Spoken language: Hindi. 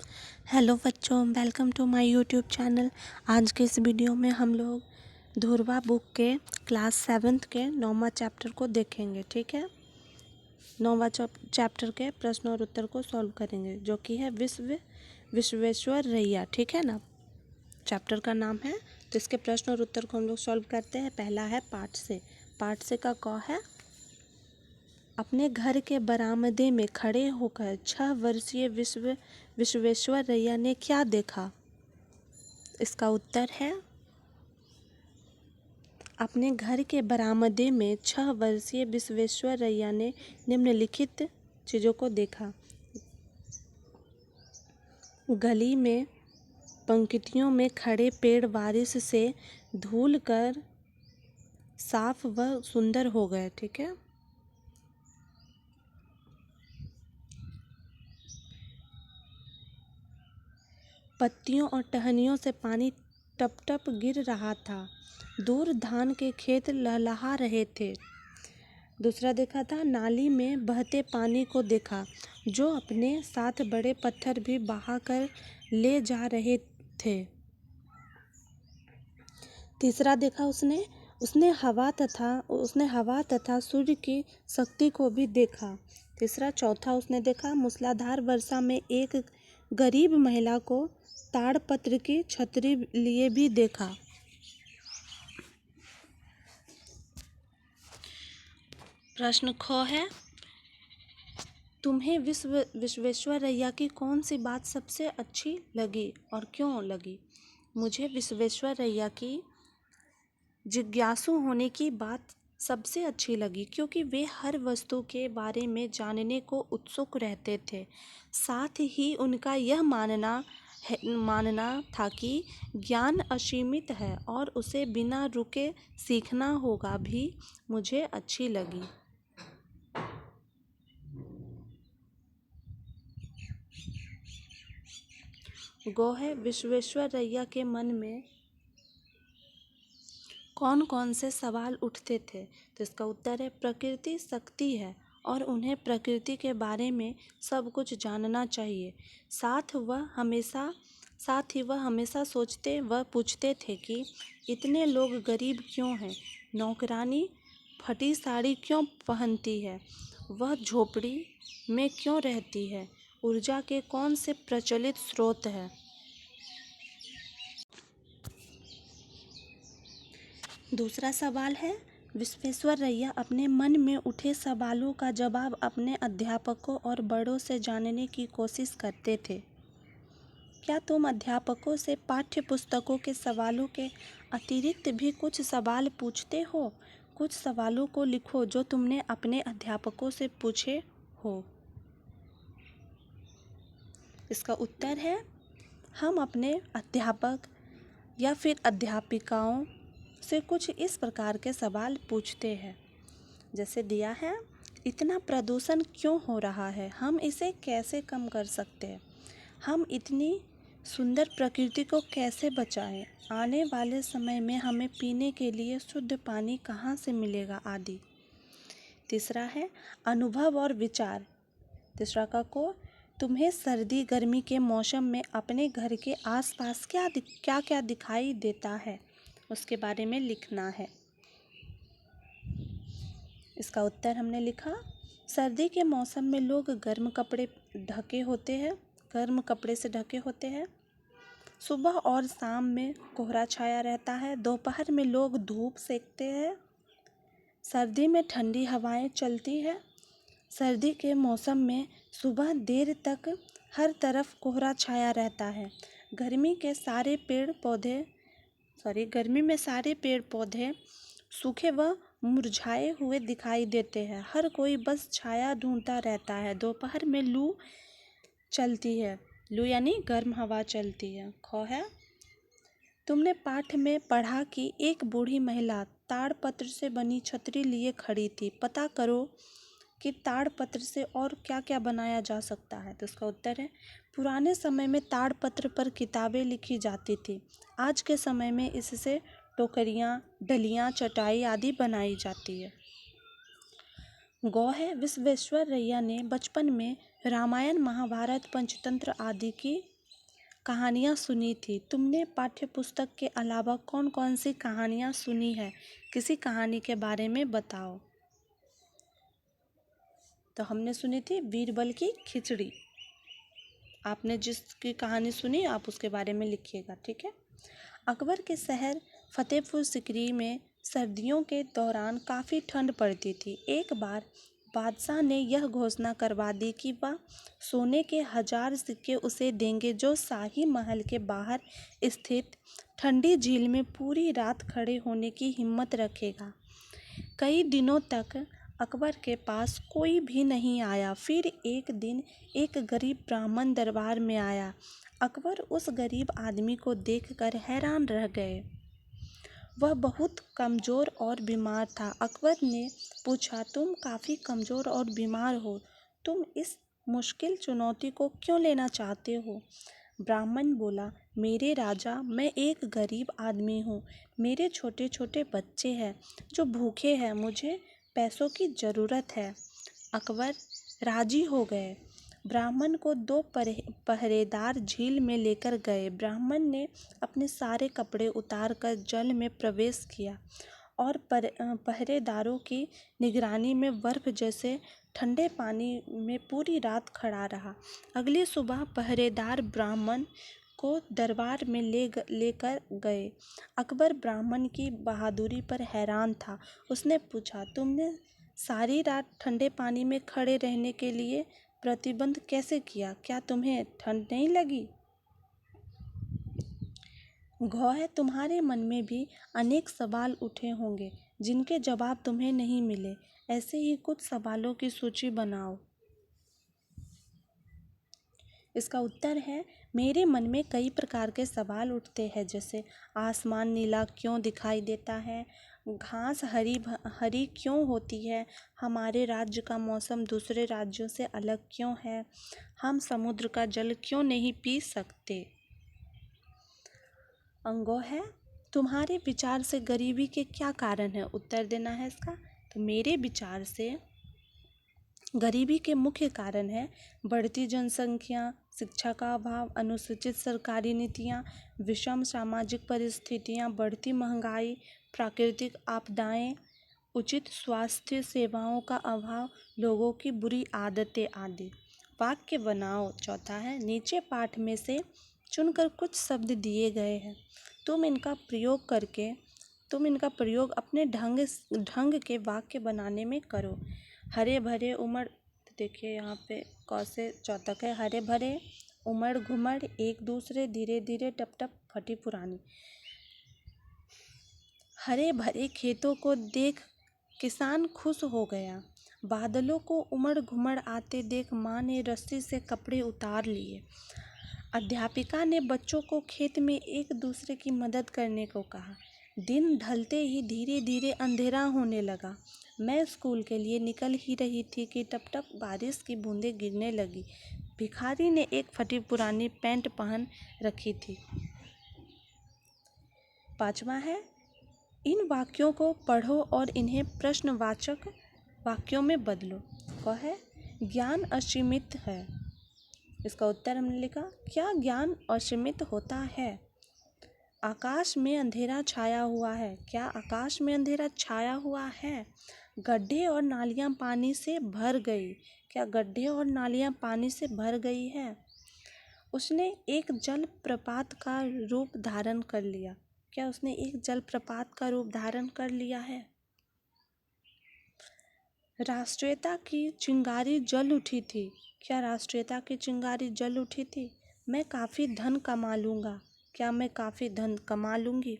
हेलो बच्चों, welcome to my YouTube channel. आज के इस वीडियो में हम लोग धुरवा बुक के क्लास 7th के 9वां चैप्टर को देखेंगे। ठीक है, 9वां चैप्टर के प्रश्न और उत्तर को सॉल्व करेंगे, जो कि है विश्वेश्वरैया। ठीक है ना, चैप्टर का नाम है। तो इसके प्रश्न और उत्तर को हम लोग सॉल्व करते हैं। पहला है पाठ से का क है। अपने घर के बरामदे में खड़े होकर 6 वर्षीय विश्वेश्वरैया ने क्या देखा? इसका उत्तर है, अपने घर के बरामदे में 6 वर्षीय विश्वेश्वरैया ने निम्नलिखित चीज़ों को देखा। गली में पंक्तियों में खड़े पेड़ बारिश से धुल कर साफ व सुंदर हो गए। ठीक है, पत्तियों और टहनियों से पानी टप टप गिर रहा था। दूर धान के खेत लहलहा रहे थे। दूसरा देखा था, नाली में बहते पानी को देखा, जो अपने साथ बड़े पत्थर भी बहा कर ले जा रहे थे। तीसरा देखा उसने हवा तथा सूर्य की शक्ति को भी देखा। चौथा उसने देखा, मूसलाधार वर्षा में एक गरीब महिला को ताड़पत्र की छतरी लिए भी देखा। प्रश्न ख है, तुम्हें विश्वेश्वरैया की कौन सी बात सबसे अच्छी लगी और क्यों लगी? मुझे विश्वेश्वरैया की जिज्ञासु होने की बात सबसे अच्छी लगी, क्योंकि वे हर वस्तु के बारे में जानने को उत्सुक रहते थे। साथ ही उनका यह मानना था कि ज्ञान असीमित है और उसे बिना रुके सीखना होगा भी मुझे अच्छी लगी। गो है, विश्वेश्वरैया के मन में कौन कौन से सवाल उठते थे? तो इसका उत्तर है, प्रकृति शक्ति है और उन्हें प्रकृति के बारे में सब कुछ जानना चाहिए। साथ ही वह हमेशा सोचते व पूछते थे कि इतने लोग गरीब क्यों हैं, नौकरानी फटी साड़ी क्यों पहनती है, वह झोपड़ी में क्यों रहती है, ऊर्जा के कौन से प्रचलित स्रोत हैं। दूसरा सवाल है, विश्वेश्वरैया अपने मन में उठे सवालों का जवाब अपने अध्यापकों और बड़ों से जानने की कोशिश करते थे। क्या तुम अध्यापकों से पाठ्य पुस्तकों के सवालों के अतिरिक्त भी कुछ सवाल पूछते हो? कुछ सवालों को लिखो जो तुमने अपने अध्यापकों से पूछे हो। इसका उत्तर है, हम अपने अध्यापक या फिर अध्यापिकाओं से कुछ इस प्रकार के सवाल पूछते हैं। जैसे दिया है, इतना प्रदूषण क्यों हो रहा है, हम इसे कैसे कम कर सकते हैं, हम इतनी सुंदर प्रकृति को कैसे बचाएं, आने वाले समय में हमें पीने के लिए शुद्ध पानी कहाँ से मिलेगा, आदि। तीसरा है, अनुभव और विचार। तीसरा का को, तुम्हें सर्दी गर्मी के मौसम में अपने घर के आसपास क्या क्या दिखाई देता है, उसके बारे में लिखना है। इसका उत्तर हमने लिखा, सर्दी के मौसम में लोग गर्म कपड़े से ढके होते हैं। सुबह और शाम में कोहरा छाया रहता है। दोपहर में लोग धूप सेकते हैं। सर्दी में ठंडी हवाएं चलती है। सर्दी के मौसम में सुबह देर तक हर तरफ कोहरा छाया रहता है। गर्मी में सारे पेड़ पौधे सूखे व मुरझाए हुए दिखाई देते हैं। हर कोई बस छाया ढूंढता रहता है। दोपहर में लू चलती है, लू यानी गर्म हवा चलती है। ख है, तुमने पाठ में पढ़ा कि एक बूढ़ी महिला ताड़पत्र से बनी छतरी लिए खड़ी थी। पता करो कि ताड़पत्र से और क्या क्या बनाया जा सकता है। तो इसका उत्तर है, पुराने समय में ताड़पत्र पर किताबें लिखी जाती थी। आज के समय में इससे टोकरियाँ, डलियाँ, चटाई आदि बनाई जाती है। गौ है, विश्वेश्वरैया ने बचपन में रामायण, महाभारत, पंचतंत्र आदि की कहानियाँ सुनी थी। तुमने पाठ्यपुस्तक के अलावा कौन कौन सी कहानियाँ सुनी है? किसी कहानी के बारे में बताओ। तो हमने सुनी थी बीरबल की खिचड़ी। आपने जिसकी कहानी सुनी आप उसके बारे में लिखिएगा, ठीक है। अकबर के शहर फतेहपुर सिकरी में सर्दियों के दौरान काफ़ी ठंड पड़ती थी। एक बार बादशाह ने यह घोषणा करवा दी कि वह सोने के 1000 सिक्के उसे देंगे जो शाही महल के बाहर स्थित ठंडी झील में पूरी रात खड़े होने की हिम्मत रखेगा। कई दिनों तक अकबर के पास कोई भी नहीं आया। फिर एक दिन एक गरीब ब्राह्मण दरबार में आया। अकबर उस गरीब आदमी को देखकर हैरान रह गए। वह बहुत कमज़ोर और बीमार था। अकबर ने पूछा, तुम काफ़ी कमज़ोर और बीमार हो, तुम इस मुश्किल चुनौती को क्यों लेना चाहते हो? ब्राह्मण बोला, मेरे राजा, मैं एक गरीब आदमी हूँ। मेरे छोटे छोटे बच्चे हैं जो भूखे हैं। मुझे पैसों की ज़रूरत है। अकबर राजी हो गए। ब्राह्मण को 2 पहरेदार झील में लेकर गए। ब्राह्मण ने अपने सारे कपड़े उतारकर जल में प्रवेश किया और पहरेदारों की निगरानी में बर्फ जैसे ठंडे पानी में पूरी रात खड़ा रहा। अगली सुबह पहरेदार ब्राह्मण को दरबार में लेकर गए। अकबर ब्राह्मण की बहादुरी पर हैरान था। उसने पूछा, तुमने सारी रात ठंडे पानी में खड़े रहने के लिए प्रतिबंध कैसे किया? क्या तुम्हें ठंड नहीं लगी? गौर है तुम्हारे मन में भी अनेक सवाल उठे होंगे जिनके जवाब तुम्हें नहीं मिले। ऐसे ही कुछ सवालों की सूची बनाओ। इसका उत्तर है, मेरे मन में कई प्रकार के सवाल उठते हैं, जैसे आसमान नीला क्यों दिखाई देता है, घास हरी क्यों होती है, हमारे राज्य का मौसम दूसरे राज्यों से अलग क्यों है, हम समुद्र का जल क्यों नहीं पी सकते। अंगो है, तुम्हारे विचार से गरीबी के क्या कारण है? उत्तर देना है इसका। तो मेरे विचार से गरीबी के मुख्य कारण है बढ़ती जनसंख्या, शिक्षा का अभाव, अनुसूचित सरकारी नीतियाँ, विषम सामाजिक परिस्थितियाँ, बढ़ती महंगाई, प्राकृतिक आपदाएं, उचित स्वास्थ्य सेवाओं का अभाव, लोगों की बुरी आदतें आदि। वाक्य बनाओ। चौथा है, नीचे पाठ में से चुनकर कुछ शब्द दिए गए हैं। तुम इनका प्रयोग अपने ढंग के वाक्य बनाने में करो। हरे भरे उमड़, देखिए यहाँ पे कौसे चौतक है। हरे भरे उमड़ घुमड़, एक दूसरे, धीरे धीरे, टप टप, फटी पुरानी। हरे भरे खेतों को देख किसान खुश हो गया। बादलों को उमड़ घुमड़ आते देख माँ ने रस्सी से कपड़े उतार लिए। अध्यापिका ने बच्चों को खेत में एक दूसरे की मदद करने को कहा। दिन ढलते ही धीरे धीरे अंधेरा होने लगा। मैं स्कूल के लिए निकल ही रही थी कि टप टप बारिश की बूंदें गिरने लगी। भिखारी ने एक फटी पुरानी पैंट पहन रखी थी। पांचवा है, इन वाक्यों को पढ़ो और इन्हें प्रश्नवाचक वाक्यों में बदलो। वह है, ज्ञान असीमित है। इसका उत्तर हमने लिखा, क्या ज्ञान असीमित होता है? आकाश में अंधेरा छाया हुआ है। क्या आकाश में अंधेरा छाया हुआ है? गड्ढे और नालियाँ पानी से भर गई। क्या गड्ढे और नालियाँ पानी से भर गई है? उसने एक जलप्रपात का रूप धारण कर लिया। क्या उसने एक जलप्रपात का रूप धारण कर लिया है? राष्ट्रीयता की चिंगारी जल उठी थी। क्या राष्ट्रीयता की चिंगारी जल उठी थी? मैं काफ़ी धन कमा लूँगा। क्या मैं काफ़ी धन कमा लूँगी?